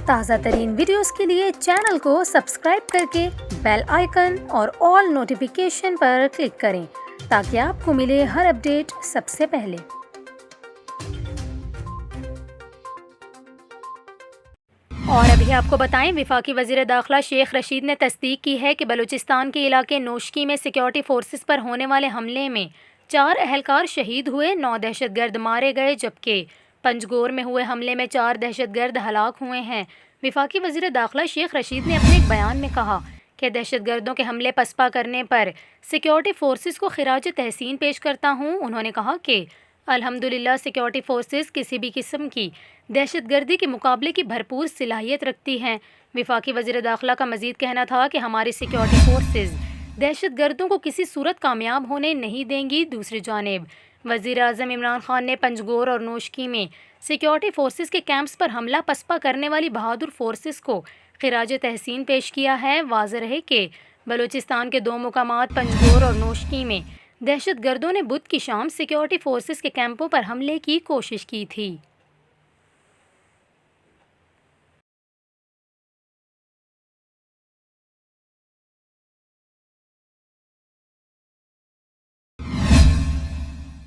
تازہ ترین ویڈیوز کے لیے چینل کو سبسکرائب کر کے بیل آئیکن اور آل نوٹیفیکیشن پر کلک کریں تاکہ آپ کو ملے ہر اپڈیٹ سب سے پہلے۔ اور ابھی آپ کو بتائیں، وفاقی وزیر داخلہ شیخ رشید نے تصدیق کی ہے کہ بلوچستان کے علاقے نوشکی میں سیکورٹی فورسز پر ہونے والے حملے میں 4 اہلکار شہید ہوئے، 9 دہشت گرد مارے گئے، جبکہ پنجگور میں ہوئے حملے میں 4 دہشت گرد ہلاک ہوئے ہیں۔ وفاقی وزیر داخلہ شیخ رشید نے اپنے ایک بیان میں کہا کہ دہشت گردوں کے حملے پسپا کرنے پر سیکورٹی فورسز کو خراج تحسین پیش کرتا ہوں۔ انہوں نے کہا کہ الحمدللہ سیکورٹی فورسز کسی بھی قسم کی دہشت گردی کے مقابلے کی بھرپور صلاحیت رکھتی ہیں۔ وفاقی وزیر داخلہ کا مزید کہنا تھا کہ ہماری سیکورٹی فورسز دہشت گردوں کو کسی صورت کامیاب ہونے نہیں دیں گی۔ دوسری جانب وزیر اعظم عمران خان نے پنجگور اور نوشکی میں سیکورٹی فورسز کے کیمپس پر حملہ پسپا کرنے والی بہادر فورسز کو خراج تحسین پیش کیا ہے۔ واضح رہے کہ بلوچستان کے 2 مقامات پنجگور اور نوشکی میں دہشت گردوں نے بدھ کی شام سیکورٹی فورسز کے کیمپوں پر حملے کی کوشش کی تھی۔